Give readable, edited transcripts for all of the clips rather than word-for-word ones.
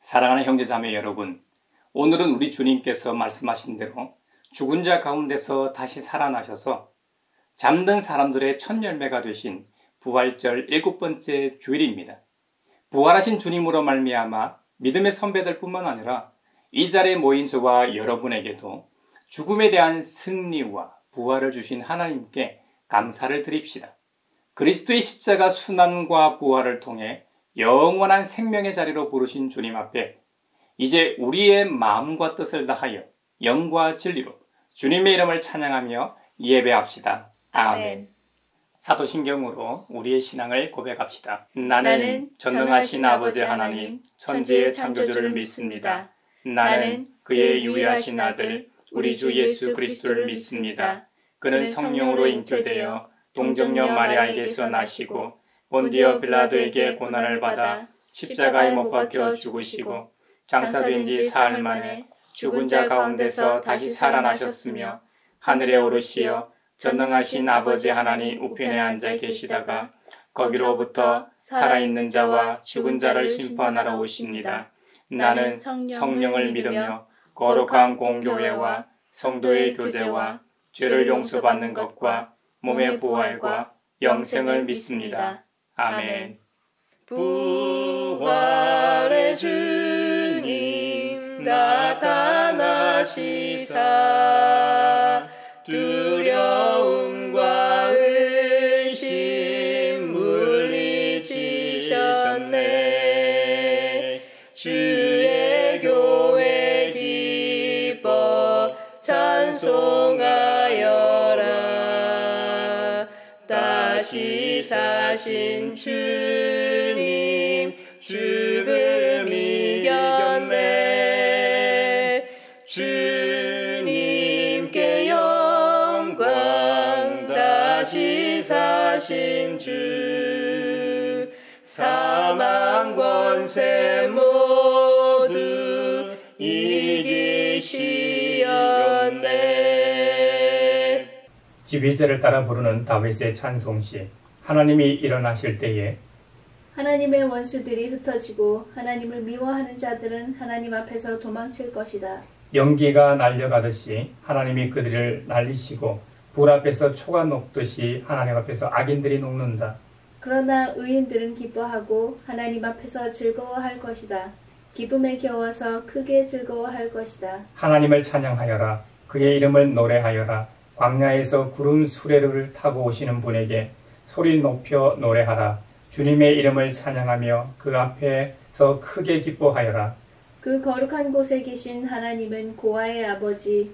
사랑하는 형제자매 여러분, 오늘은 우리 주님께서 말씀하신 대로 죽은 자 가운데서 다시 살아나셔서 잠든 사람들의 첫 열매가 되신 부활절 7번째 주일입니다. 부활하신 주님으로 말미암아 믿음의 선배들뿐만 아니라 이 자리에 모인 저와 여러분에게도 죽음에 대한 승리와 부활을 주신 하나님께 감사를 드립시다. 그리스도의 십자가 순환과 부활을 통해 영원한 생명의 자리로 부르신 주님 앞에 이제 우리의 마음과 뜻을 다하여 영과 진리로 주님의 이름을 찬양하며 예배합시다. 아멘. 사도신경으로 우리의 신앙을 고백합시다. 나는 전능하신 아버지 하나님, 천지의 창조주를 믿습니다. 나는 그의 유일하신 아들, 우리 주 예수 그리스도를 믿습니다. 그는 성령으로 잉태되어 동정녀 마리아에게서 나시고 본디오 빌라도에게 고난을 받아 십자가에 못 박혀 죽으시고 장사된 지 사흘 만에 죽은 자 가운데서 다시 살아나셨으며 하늘에 오르시어 전능하신 아버지 하나님 우편에 앉아 계시다가 거기로부터 살아있는 자와 죽은 자를 심판하러 오십니다. 나는 성령을 믿으며 거룩한 공교회와 성도의 교제와 죄를 용서받는 것과 몸의 부활과 영생을 믿습니다. 아멘. 부활의 주님 나타나시사 두려움과 의심 물리치셨네. 주의 교회 기뻐 찬송하여라. 다시 사신 주님 죽음 이겼네. 주님께 영광. 다시 사신 주 사망 권세 모두 이기시었네. 지휘자를 따라 부르는 다윗의 찬송시. 하나님이 일어나실 때에 하나님의 원수들이 흩어지고 하나님을 미워하는 자들은 하나님 앞에서 도망칠 것이다. 연기가 날려가듯이 하나님이 그들을 날리시고 불 앞에서 초가 녹듯이 하나님 앞에서 악인들이 녹는다. 그러나 의인들은 기뻐하고 하나님 앞에서 즐거워할 것이다. 기쁨에 겨워서 크게 즐거워할 것이다. 하나님을 찬양하여라. 그의 이름을 노래하여라. 광야에서 구름 수레를 타고 오시는 분에게 소리 높여 노래하라. 주님의 이름을 찬양하며 그 앞에서 크게 기뻐하여라. 그 거룩한 곳에 계신 하나님은 고아의 아버지,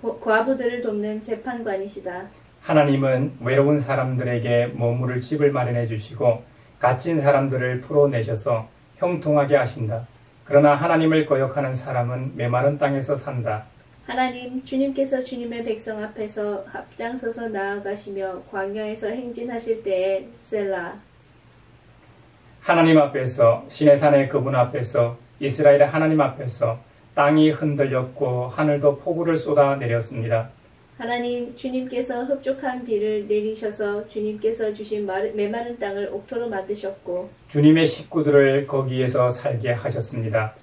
과부들을 돕는 재판관이시다. 하나님은 외로운 사람들에게 머무를 집을 마련해 주시고 갇힌 사람들을 풀어내셔서 형통하게 하신다. 그러나 하나님을 거역하는 사람은 메마른 땅에서 산다. 하나님, 주님께서 주님의 백성 앞에서 앞장서서 나아가시며 광야에서 행진하실 때에 셀라. 하나님 앞에서, 시내산의 그분 앞에서, 이스라엘의 하나님 앞에서 땅이 흔들렸고 하늘도 폭우를 쏟아내렸습니다. 하나님, 주님께서 흡족한 비를 내리셔서 주님께서 주신 메마른 땅을 옥토로 만드셨고 주님의 식구들을 거기에서 살게 하셨습니다.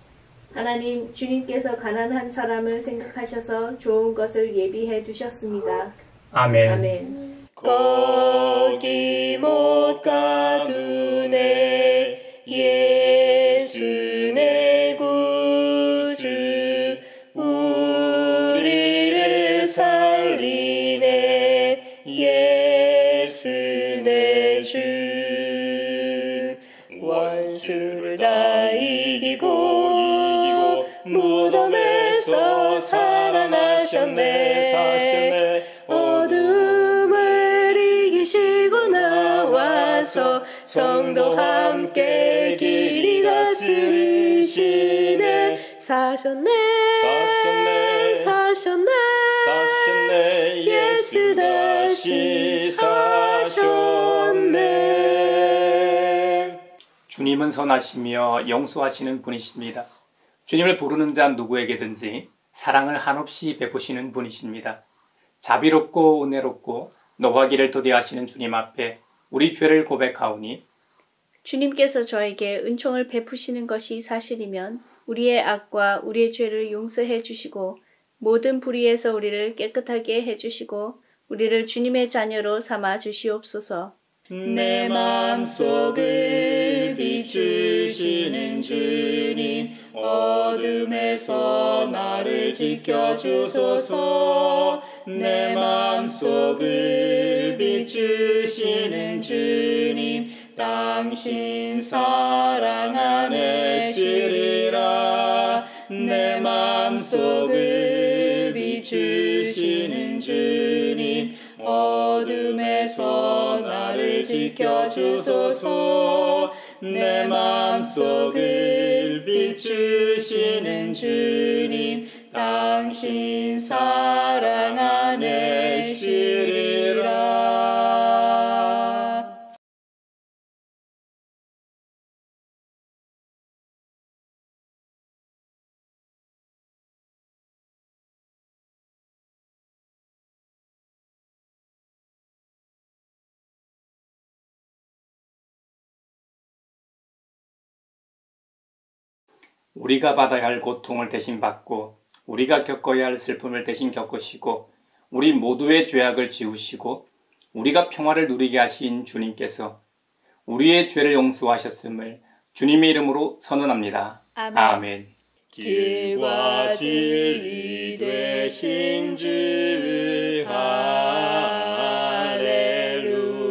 하나님, 주님께서 가난한 사람을 생각하셔서 좋은 것을 예비해 두셨습니다. 아멘. 아멘. 거기 못 가두네. 예수 내 구주 우리를 살리네. 예수 내 주 원수를 다 이기고 무덤에서 살아나셨네. 어둠을 이기시고 나와서 성도 함께 길이 다스리시네. 사셨네. 예수 다시 사셨네. 주님은 선하시며 용서하시는 분이십니다. 주님을 부르는 자 누구에게든지 사랑을 한없이 베푸시는 분이십니다. 자비롭고 은혜롭고 노하기를 더디하시는 주님 앞에 우리 죄를 고백하오니 주님께서 저에게 은총을 베푸시는 것이 사실이면 우리의 악과 우리의 죄를 용서해 주시고 모든 불의에서 우리를 깨끗하게 해 주시고 우리를 주님의 자녀로 삼아 주시옵소서. 내 맘속을 비추시는 주님, 어둠에서 나를 지켜주소서. 내 맘속을 비추시는 주님, 당신 사랑 안에 쉬리라. 내 맘속을 비추시는 주님, 어둠에서 나를 지켜주소서. 내 맘속을 비추시는 주님, 당신 사랑 안에 쉬리라. 우리가 받아야 할 고통을 대신 받고 우리가 겪어야 할 슬픔을 대신 겪으시고 우리 모두의 죄악을 지우시고 우리가 평화를 누리게 하신 주님께서 우리의 죄를 용서하셨음을 주님의 이름으로 선언합니다. 아멘. 길과 진리 되신 주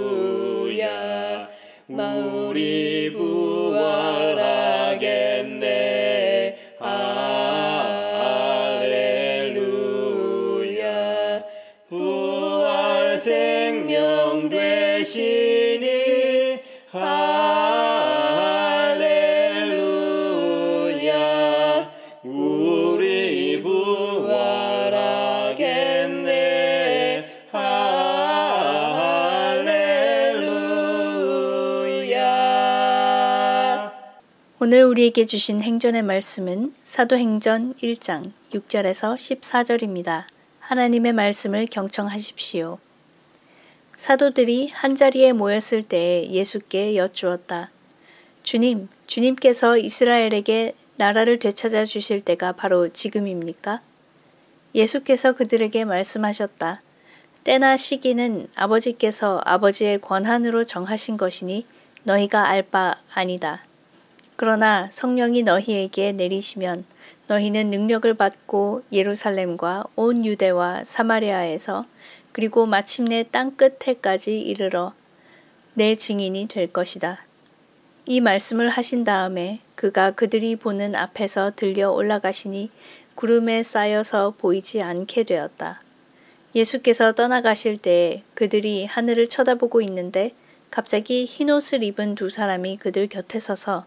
할렐루야. 우리 부활하겠네 할렐루야. 부활 생명 되시니 할렐루야. 우리 부활하겠네 할렐루야. 오늘 우리에게 주신 행전의 말씀은 사도행전 1장 6절에서 14절입니다. 하나님의 말씀을 경청하십시오. 사도들이 한자리에 모였을 때에 예수께 여쭈었다. 주님, 주님께서 이스라엘에게 나라를 되찾아 주실 때가 바로 지금입니까? 예수께서 그들에게 말씀하셨다. 때나 시기는 아버지께서 아버지의 권한으로 정하신 것이니 너희가 알 바 아니다. 그러나 성령이 너희에게 내리시면 너희는 능력을 받고 예루살렘과 온 유대와 사마리아에서 그리고 마침내 땅 끝에까지 이르러 내 증인이 될 것이다. 이 말씀을 하신 다음에 그가 그들이 보는 앞에서 들려 올라가시니 구름에 쌓여서 보이지 않게 되었다. 예수께서 떠나가실 때에 그들이 하늘을 쳐다보고 있는데 갑자기 흰옷을 입은 두 사람이 그들 곁에 서서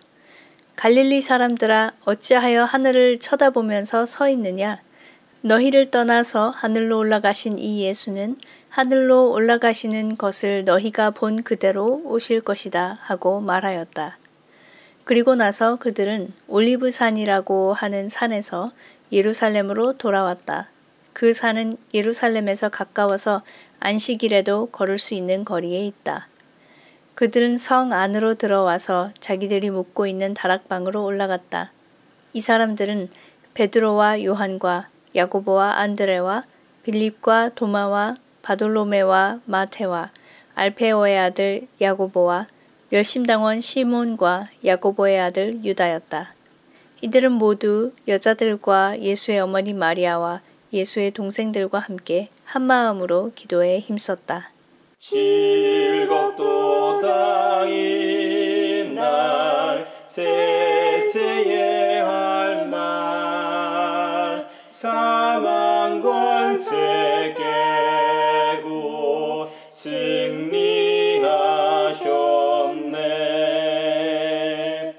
갈릴리 사람들아 어찌하여 하늘을 쳐다보면서 서 있느냐? 너희를 떠나서 하늘로 올라가신 이 예수는 하늘로 올라가시는 것을 너희가 본 그대로 오실 것이다 하고 말하였다. 그리고 나서 그들은 올리브산이라고 하는 산에서 예루살렘으로 돌아왔다. 그 산은 예루살렘에서 가까워서 안식일에도 걸을 수 있는 거리에 있다. 그들은 성 안으로 들어와서 자기들이 묵고 있는 다락방으로 올라갔다. 이 사람들은 베드로와 요한과 야고보와 안드레와 빌립과 도마와 바돌로메와 마테와 알페오의 아들 야고보와 열심당원 시몬과 야고보의 아들 유다였다. 이들은 모두 여자들과 예수의 어머니 마리아와 예수의 동생들과 함께 한마음으로 기도에 힘썼다. 즐겁도다 이날 세세에 할 말 사망 권세 깨고 승리하셨네.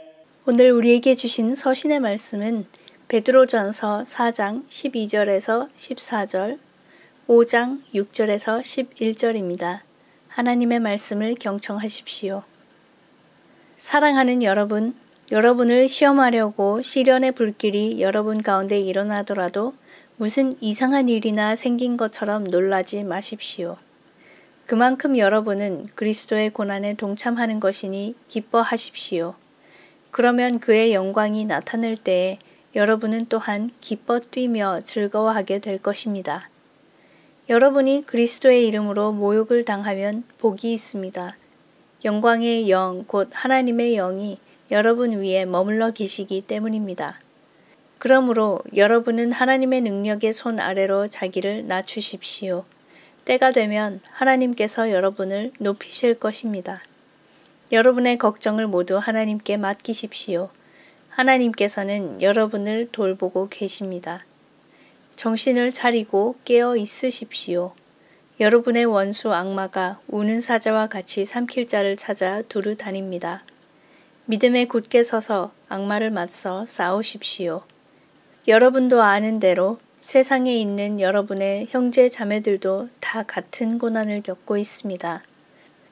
오늘 우리에게 주신 서신의 말씀은 베드로전서 4장 12절에서 14절, 5장 6절에서 11절입니다. 하나님의 말씀을 경청하십시오. 사랑하는 여러분, 여러분을 시험하려고 시련의 불길이 여러분 가운데 일어나더라도 무슨 이상한 일이나 생긴 것처럼 놀라지 마십시오. 그만큼 여러분은 그리스도의 고난에 동참하는 것이니 기뻐하십시오. 그러면 그의 영광이 나타날 때에 여러분은 또한 기뻐 뛰며 즐거워하게 될 것입니다. 여러분이 그리스도의 이름으로 모욕을 당하면 복이 있습니다. 영광의 영, 곧 하나님의 영이 여러분 위에 머물러 계시기 때문입니다. 그러므로 여러분은 하나님의 능력의 손 아래로 자기를 낮추십시오. 때가 되면 하나님께서 여러분을 높이실 것입니다. 여러분의 걱정을 모두 하나님께 맡기십시오. 하나님께서는 여러분을 돌보고 계십니다. 정신을 차리고 깨어 있으십시오. 여러분의 원수 악마가 우는 사자와 같이 삼킬 자를 찾아 두루 다닙니다. 믿음에 굳게 서서 악마를 맞서 싸우십시오. 여러분도 아는 대로 세상에 있는 여러분의 형제 자매들도 다 같은 고난을 겪고 있습니다.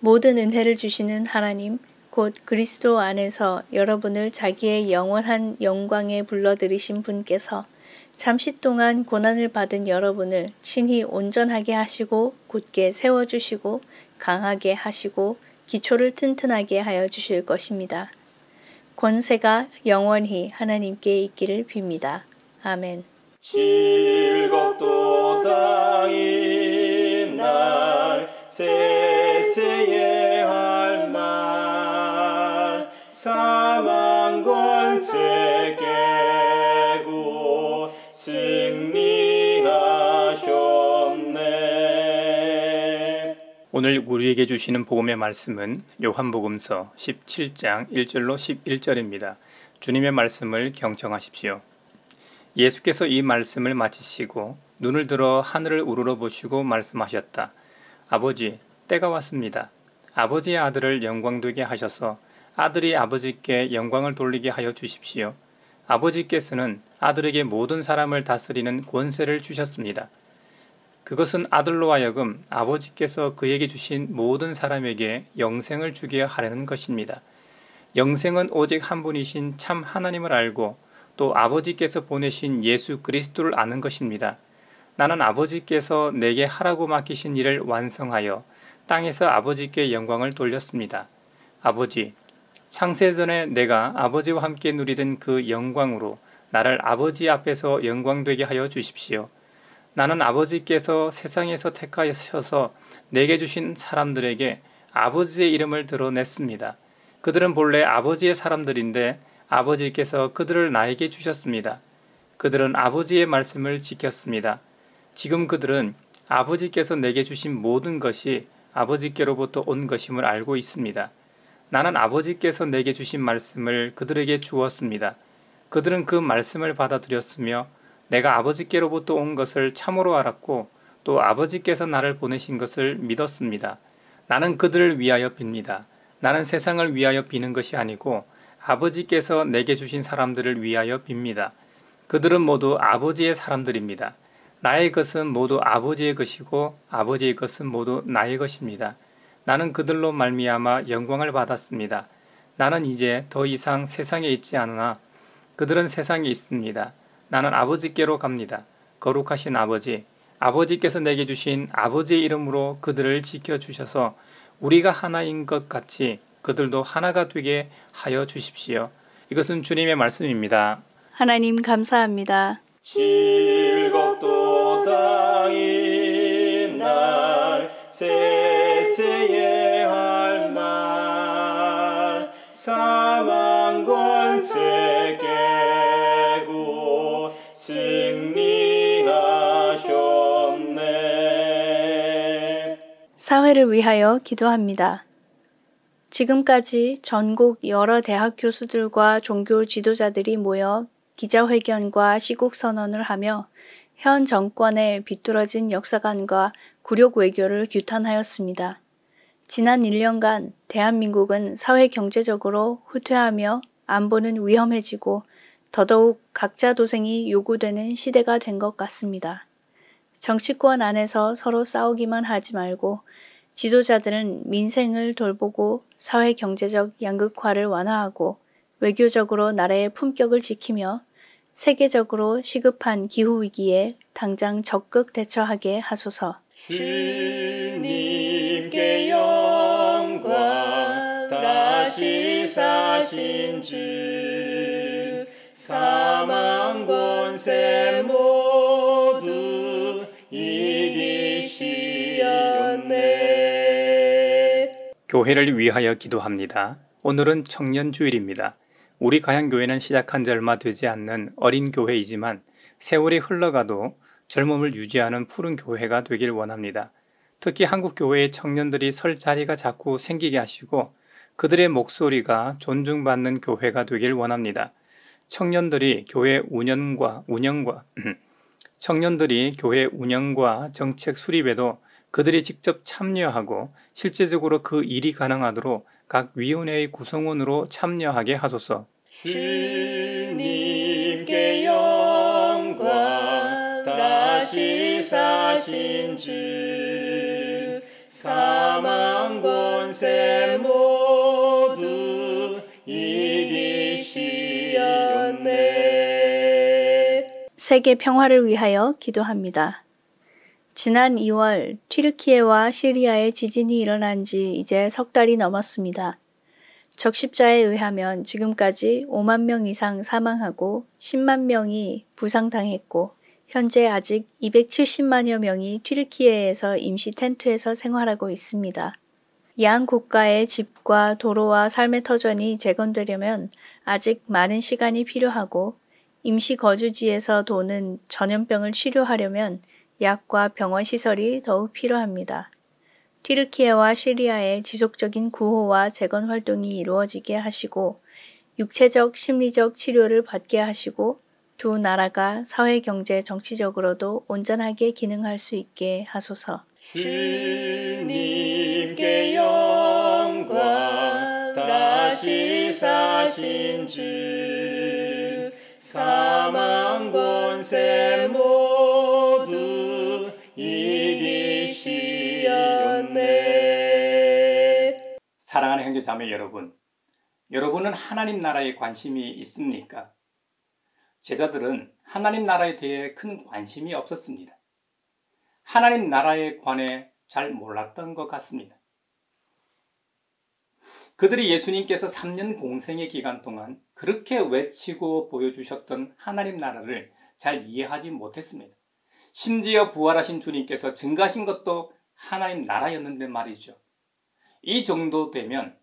모든 은혜를 주시는 하나님, 곧 그리스도 안에서 여러분을 자기의 영원한 영광에 불러들이신 분께서 잠시 동안 고난을 받은 여러분을 친히 온전하게 하시고 굳게 세워주시고 강하게 하시고 기초를 튼튼하게 하여 주실 것입니다. 권세가 영원히 하나님께 있기를 빕니다. 아멘. 즐겁도다 이날 세세에 할 말 사망 권세 깨고 승리하셨네. 오늘 우리에게 주시는 복음의 말씀은 요한복음서 17장 1절로 11절입니다. 주님의 말씀을 경청하십시오. 예수께서 이 말씀을 마치시고 눈을 들어 하늘을 우러러 보시고 말씀하셨다. 아버지, 때가 왔습니다. 아버지의 아들을 영광되게 하셔서 아들이 아버지께 영광을 돌리게 하여 주십시오. 아버지께서는 아들에게 모든 사람을 다스리는 권세를 주셨습니다. 그것은 아들로 하여금 아버지께서 그에게 주신 모든 사람에게 영생을 주게 하려는 것입니다. 영생은 오직 한 분이신 참 하나님을 알고 또 아버지께서 보내신 예수 그리스도를 아는 것입니다. 나는 아버지께서 내게 하라고 맡기신 일을 완성하여 땅에서 아버지께 영광을 돌렸습니다. 아버지, 창세전에 내가 아버지와 함께 누리던 그 영광으로 나를 아버지 앞에서 영광되게 하여 주십시오. 나는 아버지께서 세상에서 택하셔서 내게 주신 사람들에게 아버지의 이름을 드러냈습니다. 그들은 본래 아버지의 사람들인데 아버지께서 그들을 나에게 주셨습니다. 그들은 아버지의 말씀을 지켰습니다. 지금 그들은 아버지께서 내게 주신 모든 것이 아버지께로부터 온 것임을 알고 있습니다. 나는 아버지께서 내게 주신 말씀을 그들에게 주었습니다. 그들은 그 말씀을 받아들였으며 내가 아버지께로부터 온 것을 참으로 알았고 또 아버지께서 나를 보내신 것을 믿었습니다. 나는 그들을 위하여 빕니다. 나는 세상을 위하여 비는 것이 아니고 아버지께서 내게 주신 사람들을 위하여 빕니다. 그들은 모두 아버지의 사람들입니다. 나의 것은 모두 아버지의 것이고 아버지의 것은 모두 나의 것입니다. 나는 그들로 말미암아 영광을 받았습니다. 나는 이제 더 이상 세상에 있지 않으나 그들은 세상에 있습니다. 나는 아버지께로 갑니다. 거룩하신 아버지, 아버지께서 내게 주신 아버지의 이름으로 그들을 지켜주셔서 우리가 하나인 것 같이 그들도 하나가 되게 하여 주십시오. 이것은 주님의 말씀입니다. 하나님 감사합니다. 즐겁도다 이날 세세에 할 말 사망 권세 깨고 승리하셨네. 사회를 위하여 기도합니다. 지금까지 전국 여러 대학 교수들과 종교 지도자들이 모여 기자회견과 시국선언을 하며 현 정권의 비뚤어진 역사관과 굴욕 외교를 규탄하였습니다. 지난 1년간 대한민국은 사회 경제적으로 후퇴하며 안보는 위험해지고 더더욱 각자 도생이 요구되는 시대가 된 것 같습니다. 정치권 안에서 서로 싸우기만 하지 말고 지도자들은 민생을 돌보고 사회 경제적 양극화를 완화하고 외교적으로 나라의 품격을 지키며 세계적으로 시급한 기후위기에 당장 적극 대처하게 하소서. 주님께 영광 다시 사신 주 사망 권세 모두 이기시었네. 교회를 위하여 기도합니다. 오늘은 청년주일입니다. 우리 가양교회는 시작한 지 얼마 되지 않는 어린 교회이지만 세월이 흘러가도 젊음을 유지하는 푸른 교회가 되길 원합니다. 특히 한국 교회의 청년들이 설 자리가 자꾸 생기게 하시고 그들의 목소리가 존중받는 교회가 되길 원합니다. 청년들이 교회 운영과 정책 수립에도 그들이 직접 참여하고 실제적으로 그 일이 가능하도록 각 위원회의 구성원으로 참여하게 하소서. 주님께 영광 다시 사신 주 사망 권세 모두 이기시었네. 세계 평화를 위하여 기도합니다. 지난 2월 튀르키예와 시리아에 지진이 일어난 지 이제 석 달이 넘었습니다. 적십자에 의하면 지금까지 5만 명 이상 사망하고 10만 명이 부상당했고 현재 아직 270만여 명이 튀르키예에서 임시 텐트에서 생활하고 있습니다. 양 국가의 집과 도로와 삶의 터전이 재건되려면 아직 많은 시간이 필요하고 임시 거주지에서 도는 전염병을 치료하려면 약과 병원 시설이 더욱 필요합니다. 튀르키예와 시리아의 지속적인 구호와 재건 활동이 이루어지게 하시고 육체적, 심리적 치료를 받게 하시고 두 나라가 사회, 경제, 정치적으로도 온전하게 기능할 수 있게 하소서. 주님께 영광 다시 사신 주 사망 권세 모두 이기시었네. 사랑하는 형제자매 여러분, 여러분은 하나님 나라에 관심이 있습니까? 제자들은 하나님 나라에 대해 큰 관심이 없었습니다. 하나님 나라에 관해 잘 몰랐던 것 같습니다. 그들이 예수님께서 3년 공생의 기간 동안 그렇게 외치고 보여주셨던 하나님 나라를 잘 이해하지 못했습니다. 심지어 부활하신 주님께서 증거하신 것도 하나님 나라였는데 말이죠. 이 정도 되면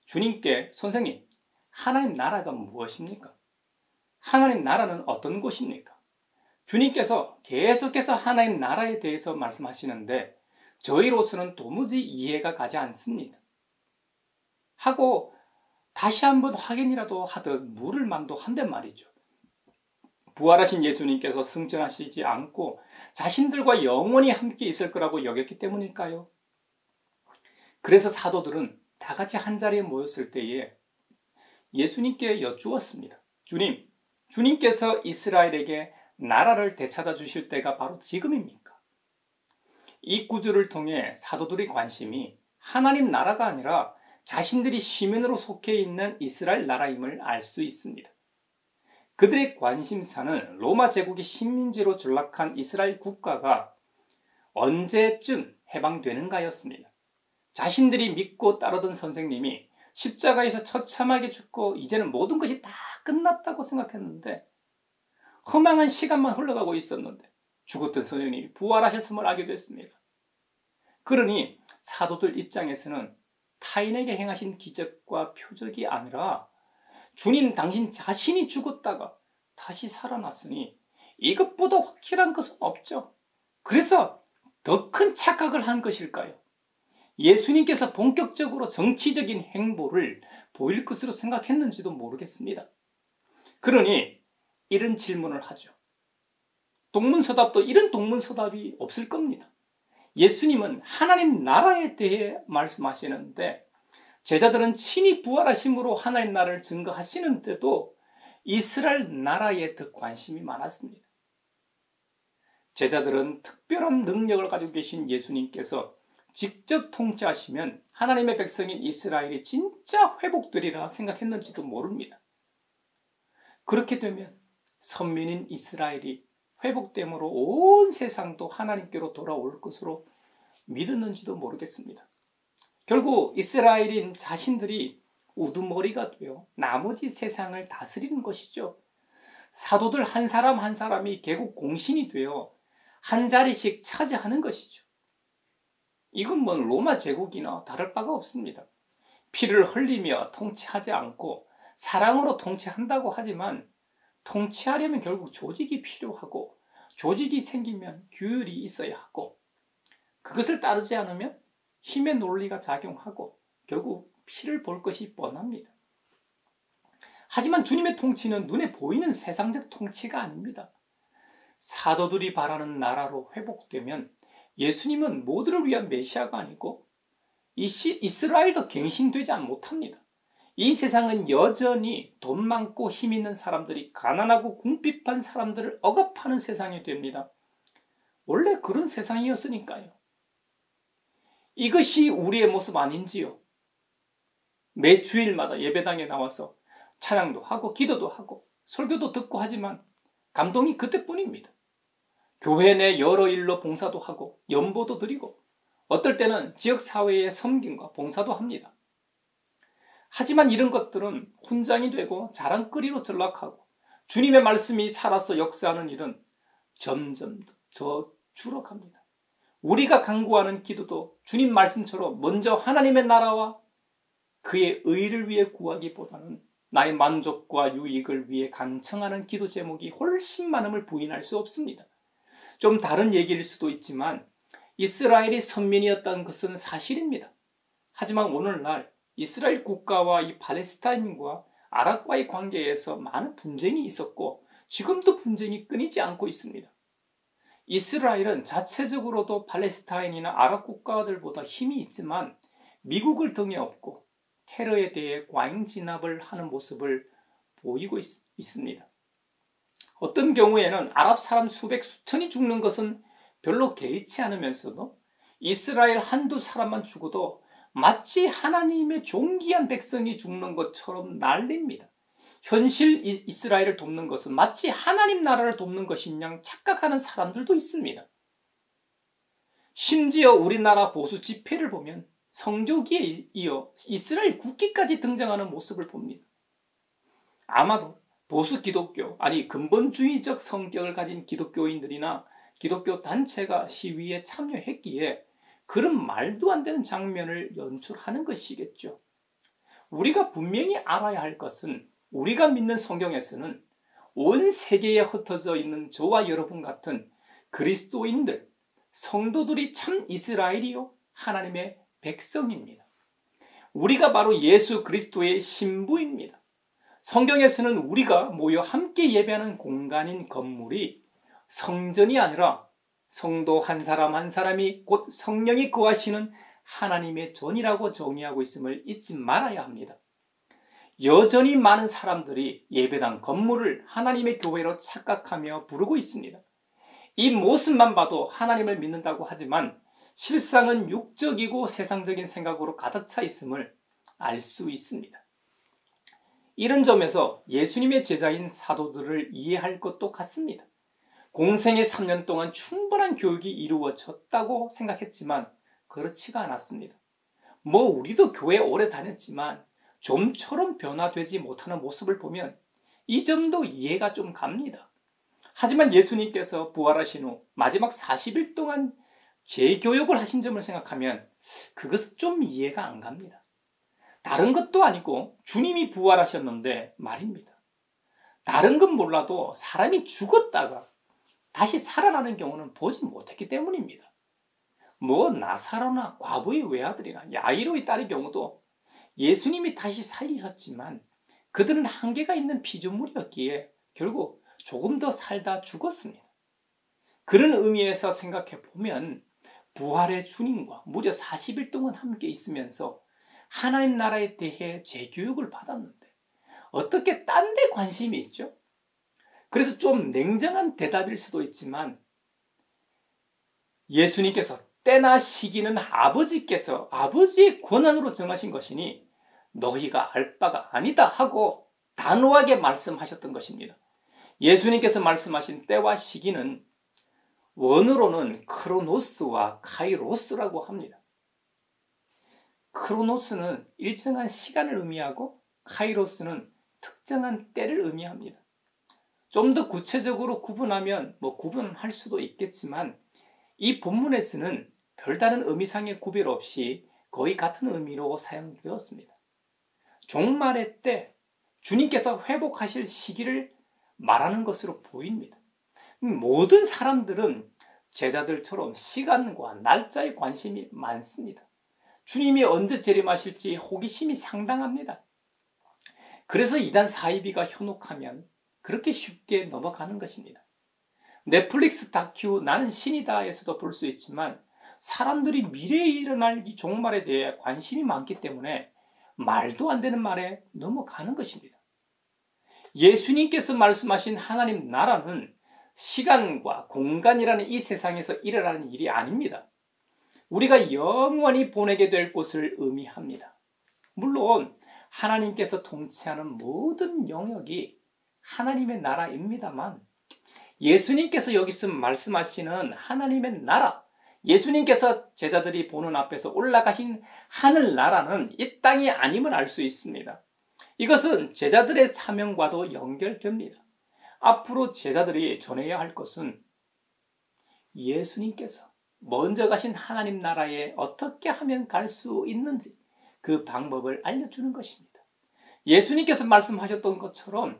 주님께 선생님, 하나님 나라가 무엇입니까? 하나님 나라는 어떤 곳입니까? 주님께서 계속해서 하나님 나라에 대해서 말씀하시는데 저희로서는 도무지 이해가 가지 않습니다. 하고 다시 한번 확인이라도 하듯 물을 만도한단 말이죠. 부활하신 예수님께서 승천하시지 않고 자신들과 영원히 함께 있을 거라고 여겼기 때문일까요? 그래서 사도들은 다 같이 한자리에 모였을 때에 예수님께 여쭈었습니다. 주님께서 이스라엘에게 나라를 되찾아 주실 때가 바로 지금입니까? 이 구절을 통해 사도들의 관심이 하나님 나라가 아니라 자신들이 시민으로 속해 있는 이스라엘 나라임을 알 수 있습니다. 그들의 관심사는 로마 제국의 식민지로 전락한 이스라엘 국가가 언제쯤 해방되는가였습니다. 자신들이 믿고 따르던 선생님이 십자가에서 처참하게 죽고 이제는 모든 것이 다 끝났다고 생각했는데 허망한 시간만 흘러가고 있었는데 죽었던 선생님이 부활하셨음을 알게 됐습니다. 그러니 사도들 입장에서는 타인에게 행하신 기적과 표적이 아니라 주님 당신 자신이 죽었다가 다시 살아났으니 이것보다 확실한 것은 없죠. 그래서 더 큰 착각을 한 것일까요? 예수님께서 본격적으로 정치적인 행보를 보일 것으로 생각했는지도 모르겠습니다. 그러니 이런 질문을 하죠. 동문서답도 이런 동문서답이 없을 겁니다. 예수님은 하나님 나라에 대해 말씀하시는데 제자들은 친히 부활하심으로 하나님 나라를 증거하시는데도 이스라엘 나라에 더 관심이 많았습니다. 제자들은 특별한 능력을 가지고 계신 예수님께서 직접 통치하시면 하나님의 백성인 이스라엘이 진짜 회복되리라 생각했는지도 모릅니다. 그렇게 되면 선민인 이스라엘이 회복됨으로 온 세상도 하나님께로 돌아올 것으로 믿었는지도 모르겠습니다. 결국 이스라엘인 자신들이 우두머리가 되어 나머지 세상을 다스리는 것이죠. 사도들 한 사람 한 사람이 개국 공신이 되어 한 자리씩 차지하는 것이죠. 이건 뭐 로마 제국이나 다를 바가 없습니다. 피를 흘리며 통치하지 않고 사랑으로 통치한다고 하지만 통치하려면 결국 조직이 필요하고 조직이 생기면 규율이 있어야 하고 그것을 따르지 않으면 힘의 논리가 작용하고 결국 피를 볼 것이 뻔합니다. 하지만 주님의 통치는 눈에 보이는 세상적 통치가 아닙니다. 사도들이 바라는 나라로 회복되면 예수님은 모두를 위한 메시아가 아니고 이스라엘도 갱신되지 못합니다. 이 세상은 여전히 돈 많고 힘 있는 사람들이 가난하고 궁핍한 사람들을 억압하는 세상이 됩니다. 원래 그런 세상이었으니까요. 이것이 우리의 모습 아닌지요? 매 주일마다 예배당에 나와서 찬양도 하고 기도도 하고 설교도 듣고 하지만 감동이 그때뿐입니다. 교회 내 여러 일로 봉사도 하고 연보도 드리고 어떨 때는 지역사회의 섬김과 봉사도 합니다. 하지만 이런 것들은 훈장이 되고 자랑거리로 전락하고 주님의 말씀이 살아서 역사하는 일은 점점 더 줄어갑니다. 우리가 간구하는 기도도 주님 말씀처럼 먼저 하나님의 나라와 그의 의를 위해 구하기보다는 나의 만족과 유익을 위해 간청하는 기도 제목이 훨씬 많음을 부인할 수 없습니다. 좀 다른 얘기일 수도 있지만 이스라엘이 선민이었다는 것은 사실입니다. 하지만 오늘날 이스라엘 국가와 이 팔레스타인과 아랍과의 관계에서 많은 분쟁이 있었고 지금도 분쟁이 끊이지 않고 있습니다. 이스라엘은 자체적으로도 팔레스타인이나 아랍 국가들보다 힘이 있지만 미국을 등에 업고 테러에 대해 과잉 진압을 하는 모습을 보이고 있습니다. 어떤 경우에는 아랍 사람 수백 수천이 죽는 것은 별로 개의치 않으면서도 이스라엘 한두 사람만 죽어도 마치 하나님의 존귀한 백성이 죽는 것처럼 난립니다. 현실 이스라엘을 돕는 것은 마치 하나님 나라를 돕는 것인 양 착각하는 사람들도 있습니다. 심지어 우리나라 보수 집회를 보면 성조기에 이어 이스라엘 국기까지 등장하는 모습을 봅니다. 아마도 보수 기독교, 아니 근본주의적 성격을 가진 기독교인들이나 기독교 단체가 시위에 참여했기에 그런 말도 안 되는 장면을 연출하는 것이겠죠. 우리가 분명히 알아야 할 것은 우리가 믿는 성경에서는 온 세계에 흩어져 있는 저와 여러분 같은 그리스도인들, 성도들이 참 이스라엘이요 하나님의 백성입니다. 우리가 바로 예수 그리스도의 신부입니다. 성경에서는 우리가 모여 함께 예배하는 공간인 건물이 성전이 아니라 성도 한 사람 한 사람이 곧 성령이 거하시는 하나님의 전이라고 정의하고 있음을 잊지 말아야 합니다. 여전히 많은 사람들이 예배당 건물을 하나님의 교회로 착각하며 부르고 있습니다. 이 모습만 봐도 하나님을 믿는다고 하지만 실상은 육적이고 세상적인 생각으로 가득 차 있음을 알 수 있습니다. 이런 점에서 예수님의 제자인 사도들을 이해할 것도 같습니다. 공생의 3년 동안 충분한 교육이 이루어졌다고 생각했지만 그렇지가 않았습니다. 우리도 교회 오래 다녔지만 좀처럼 변화되지 못하는 모습을 보면 이 점도 이해가 좀 갑니다. 하지만 예수님께서 부활하신 후 마지막 40일 동안 재교육을 하신 점을 생각하면 그것은 좀 이해가 안 갑니다. 다른 것도 아니고 주님이 부활하셨는데 말입니다. 다른 건 몰라도 사람이 죽었다가 다시 살아나는 경우는 보지 못했기 때문입니다. 나사로나 과부의 외아들이나 야이로의 딸의 경우도 예수님이 다시 살리셨지만 그들은 한계가 있는 피조물이었기에 결국 조금 더 살다 죽었습니다. 그런 의미에서 생각해 보면 부활의 주님과 무려 40일 동안 함께 있으면서 하나님 나라에 대해 재교육을 받았는데 어떻게 딴 데 관심이 있죠? 그래서 좀 냉정한 대답일 수도 있지만 예수님께서 때나 시기는 아버지께서 아버지의 권한으로 정하신 것이니 너희가 알 바가 아니다 하고 단호하게 말씀하셨던 것입니다. 예수님께서 말씀하신 때와 시기는 원어로는 크로노스와 카이로스라고 합니다. 크로노스는 일정한 시간을 의미하고 카이로스는 특정한 때를 의미합니다. 좀 더 구체적으로 구분하면 구분할 수도 있겠지만 이 본문에서는 별다른 의미상의 구별 없이 거의 같은 의미로 사용되었습니다. 종말의 때 주님께서 회복하실 시기를 말하는 것으로 보입니다. 모든 사람들은 제자들처럼 시간과 날짜에 관심이 많습니다. 주님이 언제 재림하실지 호기심이 상당합니다. 그래서 이단 사이비가 현혹하면 그렇게 쉽게 넘어가는 것입니다. 넷플릭스 다큐 나는 신이다에서도 볼 수 있지만 사람들이 미래에 일어날 이 종말에 대해 관심이 많기 때문에 말도 안 되는 말에 넘어가는 것입니다. 예수님께서 말씀하신 하나님 나라는 시간과 공간이라는 이 세상에서 일어나는 일이 아닙니다. 우리가 영원히 보내게 될 곳을 의미합니다. 물론 하나님께서 통치하는 모든 영역이 하나님의 나라입니다만 예수님께서 여기서 말씀하시는 하나님의 나라, 예수님께서 제자들이 보는 앞에서 올라가신 하늘나라는 이 땅이 아님을 알 수 있습니다. 이것은 제자들의 사명과도 연결됩니다. 앞으로 제자들이 전해야 할 것은 예수님께서 먼저 가신 하나님 나라에 어떻게 하면 갈 수 있는지 그 방법을 알려주는 것입니다. 예수님께서 말씀하셨던 것처럼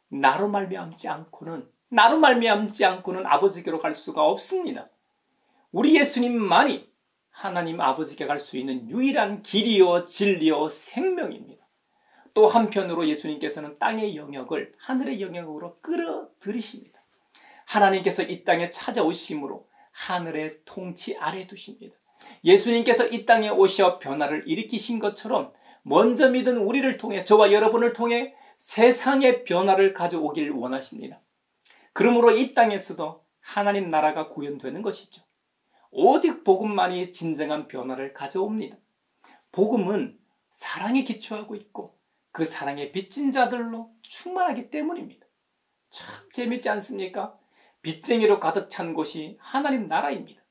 나로 말미암지 않고는 아버지께로 갈 수가 없습니다. 우리 예수님만이 하나님 아버지께 갈 수 있는 유일한 길이요 진리요 생명입니다. 또 한편으로 예수님께서는 땅의 영역을 하늘의 영역으로 끌어들이십니다. 하나님께서 이 땅에 찾아오심으로 하늘의 통치 아래 두십니다. 예수님께서 이 땅에 오셔 변화를 일으키신 것처럼 먼저 믿은 우리를 통해, 저와 여러분을 통해 세상의 변화를 가져오길 원하십니다. 그러므로 이 땅에서도 하나님 나라가 구현되는 것이죠. 오직 복음만이 진정한 변화를 가져옵니다. 복음은 사랑에 기초하고 있고 그 사랑에 빚진 자들로 충만하기 때문입니다. 참 재밌지 않습니까? 빚쟁이로 가득 찬 곳이 하나님 나라입니다.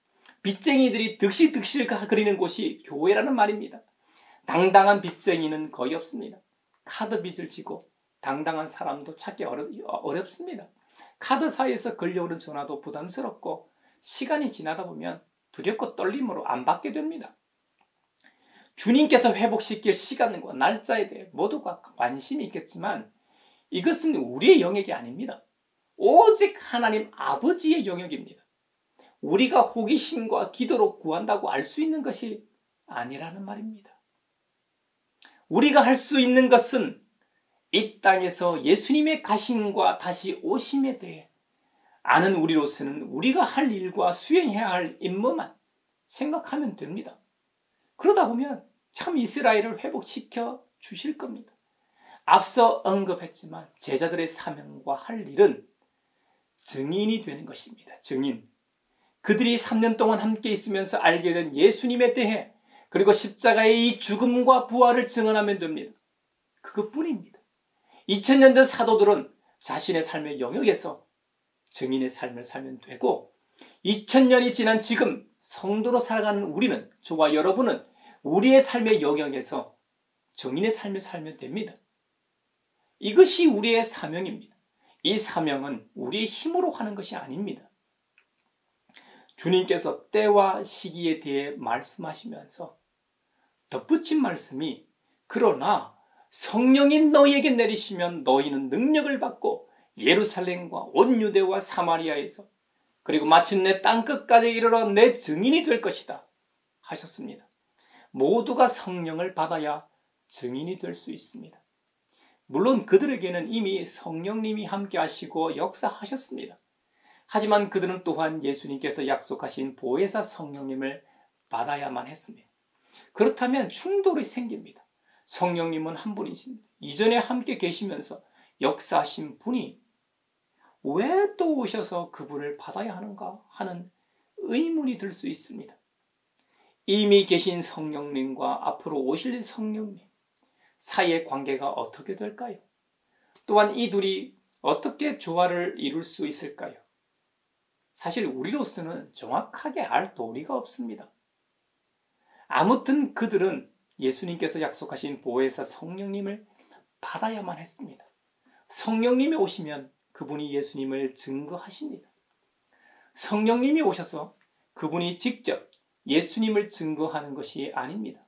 빚쟁이들이 득실득실 그리는 곳이 교회라는 말입니다. 당당한 빚쟁이는 거의 없습니다. 카드 빚을 지고 당당한 사람도 찾기 어렵습니다. 카드사에서 걸려오는 전화도 부담스럽고 시간이 지나다 보면 두렵고 떨림으로 안 받게 됩니다. 주님께서 회복시킬 시간과 날짜에 대해 모두가 관심이 있겠지만 이것은 우리의 영역이 아닙니다. 오직 하나님 아버지의 영역입니다. 우리가 호기심과 기도로 구한다고 알 수 있는 것이 아니라는 말입니다. 우리가 할 수 있는 것은 이 땅에서 예수님의 가심과 다시 오심에 대해 아는 우리로서는 우리가 할 일과 수행해야 할 임무만 생각하면 됩니다. 그러다 보면 참 이스라엘을 회복시켜 주실 겁니다. 앞서 언급했지만 제자들의 사명과 할 일은 증인이 되는 것입니다. 증인. 그들이 3년 동안 함께 있으면서 알게 된 예수님에 대해 그리고 십자가의 이 죽음과 부활을 증언하면 됩니다. 그것뿐입니다. 2000년 전 사도들은 자신의 삶의 영역에서 증인의 삶을 살면 되고 2000년이 지난 지금 성도로 살아가는 우리는, 저와 여러분은 우리의 삶의 영역에서 증인의 삶을 살면 됩니다. 이것이 우리의 사명입니다. 이 사명은 우리의 힘으로 하는 것이 아닙니다. 주님께서 때와 시기에 대해 말씀하시면서 덧붙인 말씀이 그러나 성령이 너희에게 내리시면 너희는 능력을 받고 예루살렘과 온 유대와 사마리아에서 그리고 마침내 땅끝까지 이르러 내 증인이 될 것이다 하셨습니다. 모두가 성령을 받아야 증인이 될 수 있습니다. 물론 그들에게는 이미 성령님이 함께 하시고 역사하셨습니다. 하지만 그들은 또한 예수님께서 약속하신 보혜사 성령님을 받아야만 했습니다. 그렇다면 충돌이 생깁니다. 성령님은 한 분이십니다. 이전에 함께 계시면서 역사하신 분이 왜 또 오셔서 그분을 받아야 하는가 하는 의문이 들 수 있습니다. 이미 계신 성령님과 앞으로 오실 성령님 사이의 관계가 어떻게 될까요? 또한 이 둘이 어떻게 조화를 이룰 수 있을까요? 사실 우리로서는 정확하게 알 도리가 없습니다. 아무튼 그들은 예수님께서 약속하신 보혜사 성령님을 받아야만 했습니다. 성령님이 오시면 그분이 예수님을 증거하십니다. 성령님이 오셔서 그분이 직접 예수님을 증거하는 것이 아닙니다.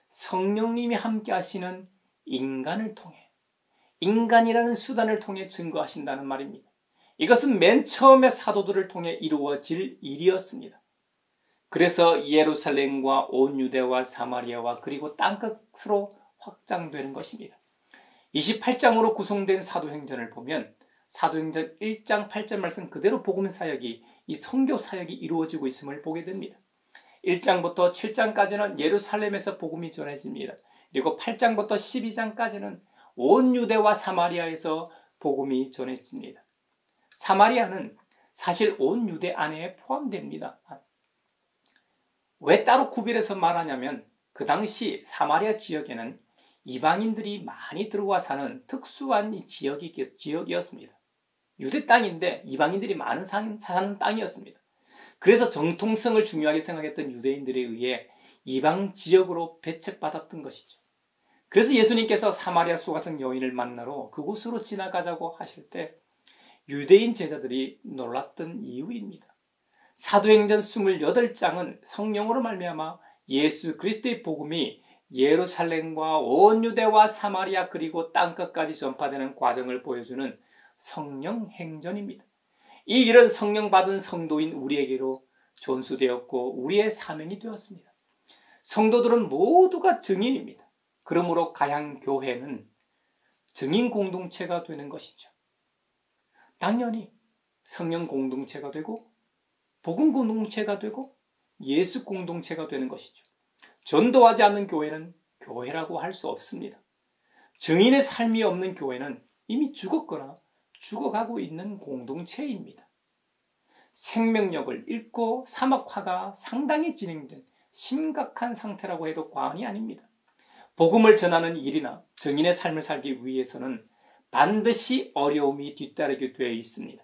성령님이 함께 하시는 인간을 통해, 인간이라는 수단을 통해 증거하신다는 말입니다. 이것은 맨 처음에 사도들을 통해 이루어질 일이었습니다. 그래서 예루살렘과 온 유대와 사마리아와 그리고 땅끝으로 확장되는 것입니다. 28장으로 구성된 사도행전을 보면 사도행전 1장 8절 말씀 그대로 복음 사역이, 이 선교 사역이 이루어지고 있음을 보게 됩니다. 1장부터 7장까지는 예루살렘에서 복음이 전해집니다. 그리고 8장부터 12장까지는 온 유대와 사마리아에서 복음이 전해집니다. 사마리아는 사실 온 유대 안에 포함됩니다. 왜 따로 구별해서 말하냐면 그 당시 사마리아 지역에는 이방인들이 많이 들어와 사는 특수한 지역이었습니다. 유대 땅인데 이방인들이 많은 사는 땅이었습니다. 그래서 정통성을 중요하게 생각했던 유대인들에 의해 이방 지역으로 배척받았던 것이죠. 그래서 예수님께서 사마리아 수가성 여인을 만나러 그곳으로 지나가자고 하실 때 유대인 제자들이 놀랐던 이유입니다. 사도행전 28장은 성령으로 말미암아 예수 그리스도의 복음이 예루살렘과 온 유대와 사마리아 그리고 땅끝까지 전파되는 과정을 보여주는 성령 행전입니다. 이 일은 성령 받은 성도인 우리에게로 전수되었고 우리의 사명이 되었습니다. 성도들은 모두가 증인입니다. 그러므로 가양교회는 증인 공동체가 되는 것이죠. 당연히 성령 공동체가 되고 복음 공동체가 되고 예수 공동체가 되는 것이죠. 전도하지 않는 교회는 교회라고 할 수 없습니다. 증인의 삶이 없는 교회는 이미 죽었거나 죽어가고 있는 공동체입니다. 생명력을 잃고 사막화가 상당히 진행된 심각한 상태라고 해도 과언이 아닙니다. 복음을 전하는 일이나 증인의 삶을 살기 위해서는 반드시 어려움이 뒤따르게 되어 있습니다.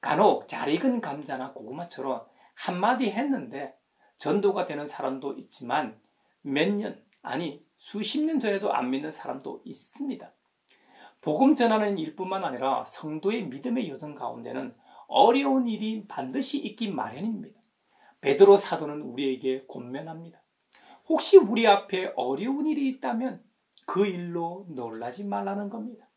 간혹 잘 익은 감자나 고구마처럼 한마디 했는데 전도가 되는 사람도 있지만 몇 년, 아니 수십 년 전에도 안 믿는 사람도 있습니다. 복음 전하는 일뿐만 아니라 성도의 믿음의 여정 가운데는 어려운 일이 반드시 있기 마련입니다. 베드로 사도는 우리에게 권면합니다. 혹시 우리 앞에 어려운 일이 있다면 그 일로 놀라지 말라는 겁니다.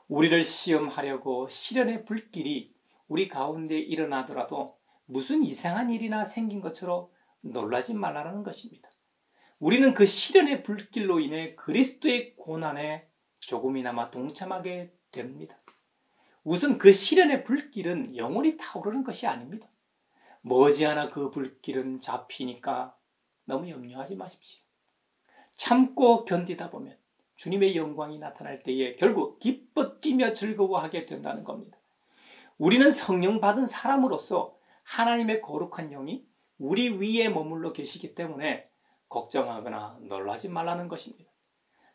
우리를 시험하려고 시련의 불길이 우리 가운데 일어나더라도 무슨 이상한 일이나 생긴 것처럼 놀라지 말라는 것입니다. 우리는 그 시련의 불길로 인해 그리스도의 고난에 조금이나마 동참하게 됩니다. 우선 그 시련의 불길은 영원히 타오르는 것이 아닙니다. 머지않아 그 불길은 잡히니까 너무 염려하지 마십시오. 참고 견디다 보면 주님의 영광이 나타날 때에 결국 기뻐 뛰며 즐거워하게 된다는 겁니다. 우리는 성령 받은 사람으로서 하나님의 거룩한 영이 우리 위에 머물러 계시기 때문에 걱정하거나 놀라지 말라는 것입니다.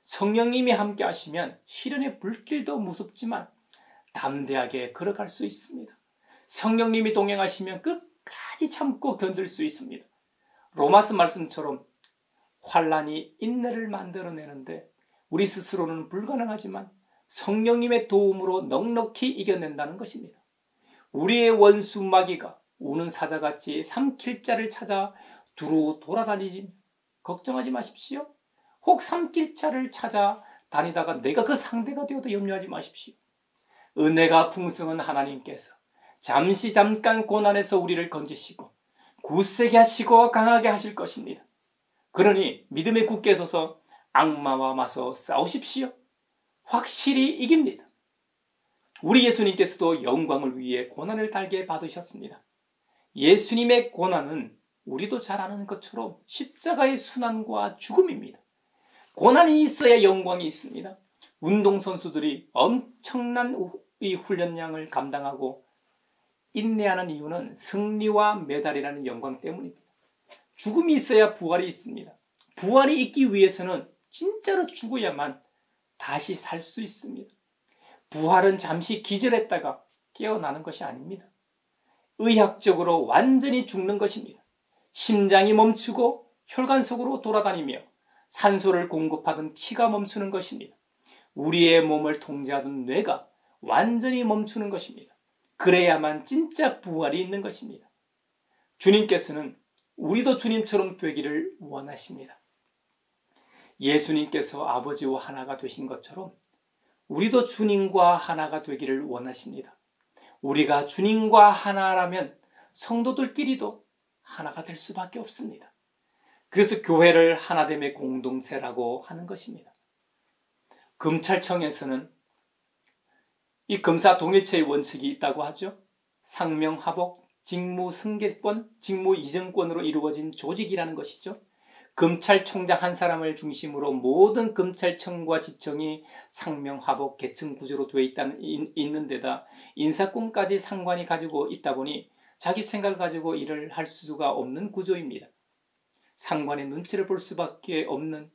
성령님이 함께 하시면 시련의 불길도 무섭지만 담대하게 걸어갈 수 있습니다. 성령님이 동행하시면 끝까지 참고 견딜 수 있습니다. 로마서 말씀처럼 환난이 인내를 만들어내는데 우리 스스로는 불가능하지만 성령님의 도움으로 넉넉히 이겨낸다는 것입니다. 우리의 원수 마귀가 우는 사자같이 삼킬 자를 찾아 두루 돌아다니지 걱정하지 마십시오. 혹 삼킬 자를 찾아 다니다가 내가 그 상대가 되어도 염려하지 마십시오. 은혜가 풍성한 하나님께서 잠깐 고난에서 우리를 건지시고 굳세게 하시고 강하게 하실 것입니다. 그러니 믿음에 굳게 서서 악마와 맞서 싸우십시오. 확실히 이깁니다. 우리 예수님께서도 영광을 위해 고난을 달게 받으셨습니다. 예수님의 고난은 우리도 잘 아는 것처럼 십자가의 순환과 죽음입니다. 고난이 있어야 영광이 있습니다. 운동선수들이 엄청난 이 훈련량을 감당하고 인내하는 이유는 승리와 메달이라는 영광 때문입니다. 죽음이 있어야 부활이 있습니다. 부활이 있기 위해서는 진짜로 죽어야만 다시 살 수 있습니다. 부활은 잠시 기절했다가 깨어나는 것이 아닙니다. 의학적으로 완전히 죽는 것입니다. 심장이 멈추고 혈관 속으로 돌아다니며 산소를 공급하던 피가 멈추는 것입니다. 우리의 몸을 통제하던 뇌가 완전히 멈추는 것입니다. 그래야만 진짜 부활이 있는 것입니다. 주님께서는 우리도 주님처럼 되기를 원하십니다. 예수님께서 아버지와 하나가 되신 것처럼 우리도 주님과 하나가 되기를 원하십니다. 우리가 주님과 하나라면 성도들끼리도 하나가 될 수밖에 없습니다. 그래서 교회를 하나됨의 공동체라고 하는 것입니다. 검찰청에서는 이 검사 동일체의 원칙이 있다고 하죠. 상명하복, 직무승계권, 직무이전권으로 이루어진 조직이라는 것이죠. 검찰총장 한 사람을 중심으로 모든 검찰청과 지청이 상명하복 계층 구조로 되어 있는 데다 인사권까지 상관이 가지고 있다 보니 자기 생각을 가지고 일을 할 수가 없는 구조입니다. 상관의 눈치를 볼 수밖에 없는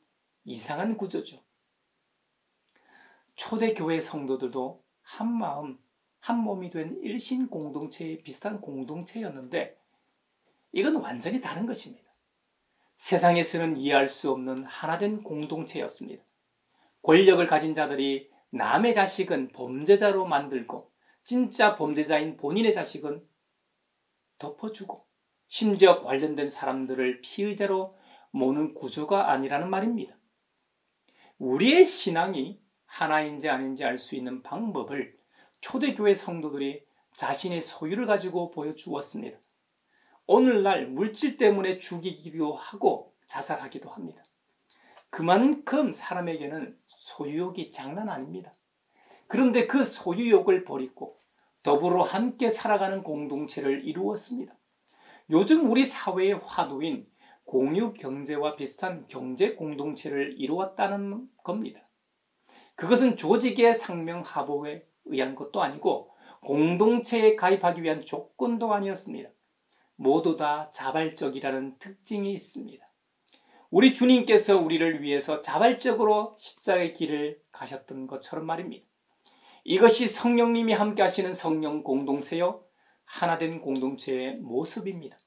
이상한 구조죠. 초대교회 성도들도 한마음, 한몸이 된 일신 공동체의 비슷한 공동체였는데 이건 완전히 다른 것입니다. 세상에서는 이해할 수 없는 하나된 공동체였습니다. 권력을 가진 자들이 남의 자식은 범죄자로 만들고 진짜 범죄자인 본인의 자식은 덮어주고 심지어 관련된 사람들을 피의자로 모는 구조가 아니라는 말입니다. 우리의 신앙이 하나인지 아닌지 알 수 있는 방법을 초대교회 성도들이 자신의 소유를 가지고 보여주었습니다. 오늘날 물질 때문에 죽이기도 하고 자살하기도 합니다. 그만큼 사람에게는 소유욕이 장난 아닙니다. 그런데 그 소유욕을 버리고 더불어 함께 살아가는 공동체를 이루었습니다. 요즘 우리 사회의 화두인 공유경제와 비슷한 경제 공동체를 이루었다는 겁니다. 그것은 조직의 상명하복에 의한 것도 아니고 공동체에 가입하기 위한 조건도 아니었습니다. 모두 다 자발적이라는 특징이 있습니다. 우리 주님께서 우리를 위해서 자발적으로 십자가의 길을 가셨던 것처럼 말입니다. 이것이 성령님이 함께 하시는 성령 공동체요, 하나된 공동체의 모습입니다.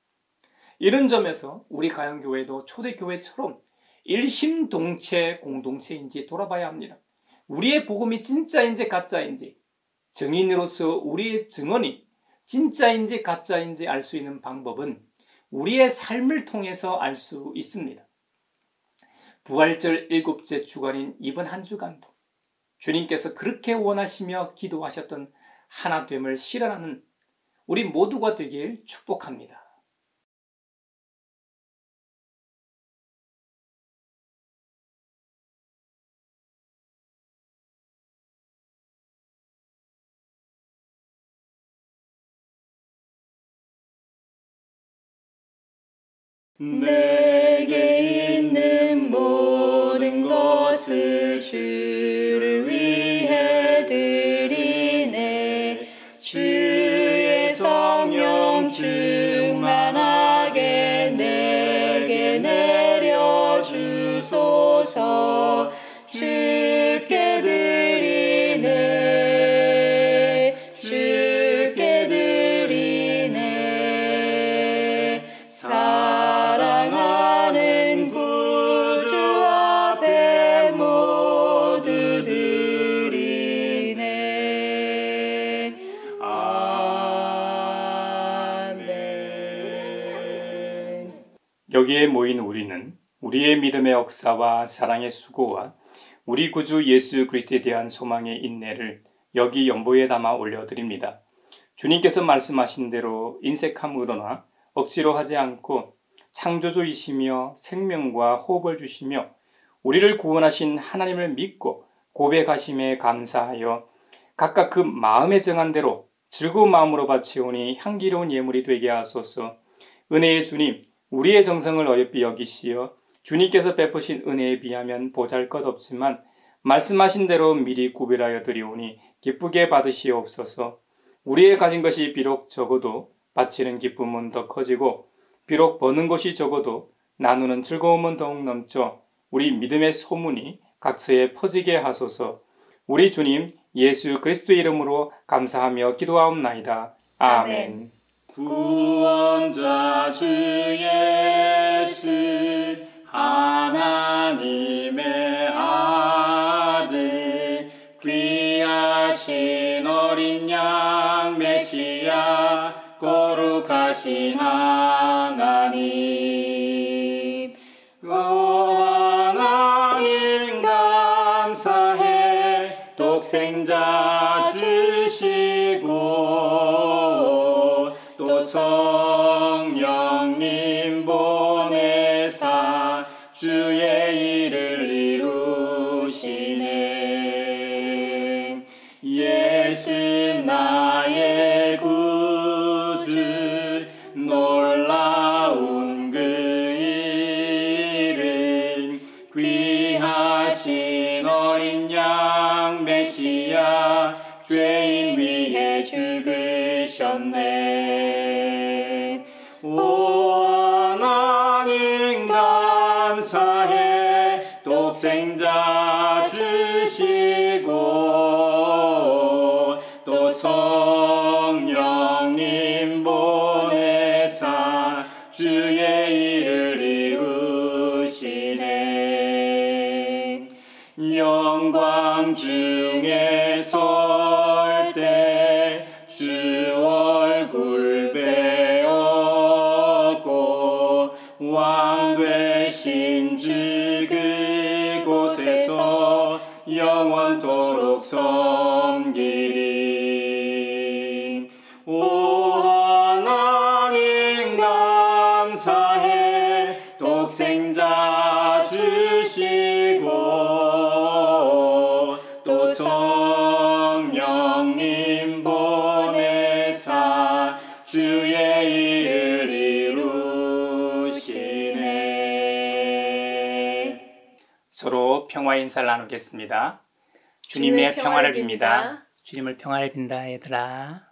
이런 점에서 우리 가영교회도 초대교회처럼 일심동체 공동체인지 돌아봐야 합니다. 우리의 복음이 진짜인지 가짜인지, 증인으로서 우리의 증언이 진짜인지 가짜인지 알 수 있는 방법은 우리의 삶을 통해서 알 수 있습니다. 부활절 7째 주간인 이번 한 주간도 주님께서 그렇게 원하시며 기도하셨던 하나됨을 실현하는 우리 모두가 되길 축복합니다. 내게 있는 모든 것을 주를 위해 드리네. 주의 성령 충만하게 내게 내려주소서. 주께 드리네. 주께 드리네. 사랑하는 구주 앞에 모두 드리네. 아멘. 여기에 모인 우리는 우리의 믿음의 역사와 사랑의 수고와 우리 구주 예수 그리스도에 대한 소망의 인내를 여기 연보에 담아 올려드립니다. 주님께서 말씀하신 대로 인색함으로나 억지로 하지 않고 창조주이시며 생명과 호흡을 주시며 우리를 구원하신 하나님을 믿고 고백하심에 감사하여 각각 그 마음에 정한 대로 즐거운 마음으로 바치오니 향기로운 예물이 되게 하소서. 은혜의 주님, 우리의 정성을 어여삐 여기시어 주님께서 베푸신 은혜에 비하면 보잘것없지만 말씀하신 대로 미리 구별하여 드리오니 기쁘게 받으시옵소서. 우리의 가진 것이 비록 적어도 바치는 기쁨은 더 커지고 비록 버는 것이 적어도 나누는 즐거움은 더욱 넘쳐 우리 믿음의 소문이 각처에 퍼지게 하소서. 우리 주님 예수 그리스도의 이름으로 감사하며 기도하옵나이다. 아멘. 구원자 주 예수 하나님의 아들 귀하신 어린 양 메시아 거룩하신 하나님, 오 하나님 감사해. 독생자 주시고 또 성령님 보내사 주의 일을 이루시네. 예수 나의 구주, 놀라운 그 일을 귀하신 어린 양 메시아 죄인 위해 죽으셨네. 오 하나님 감사해. 독생자 주시고 또 성령님 보내사 주의 일을 이루시네. 영광 중에 설 때 주 얼굴 배웠고 왕 되신 주 그곳에서 영원토록 섬기리. 오 하나님 감사해. 독생자 주시고 또 성령님 보내사 주의 일을 이루시네. 서로 평화 인사를 나누겠습니다. 주님의 평화를 빕니다. 주님을 평화를 빈다 얘들아.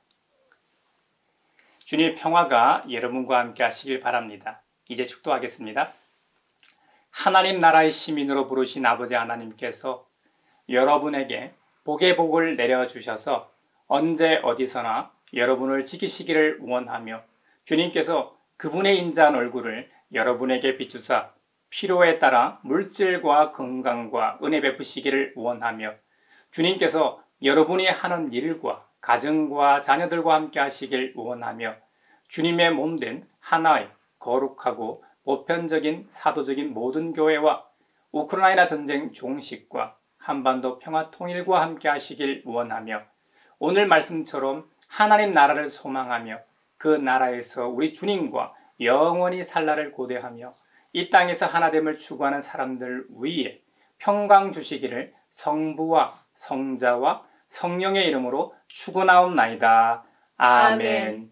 주님의 평화가 여러분과 함께 하시길 바랍니다. 이제 축도하겠습니다. 하나님 나라의 시민으로 부르신 아버지 하나님께서 여러분에게 복의 복을 내려주셔서 언제 어디서나 여러분을 지키시기를 원하며 주님께서 그분의 인자한 얼굴을 여러분에게 비추사 필요에 따라 물질과 건강과 은혜 베푸시기를 원하며 주님께서 여러분이 하는 일과 가정과 자녀들과 함께 하시길 원하며 주님의 몸된 하나의 거룩하고 보편적인 사도적인 모든 교회와 우크라이나 전쟁 종식과 한반도 평화 통일과 함께 하시길 원하며 오늘 말씀처럼 하나님 나라를 소망하며 그 나라에서 우리 주님과 영원히 살라를 고대하며 이 땅에서 하나됨을 추구하는 사람들 위에 평강 주시기를 성부와 성자와 성령의 이름으로 축원하옵나이다. 아멘.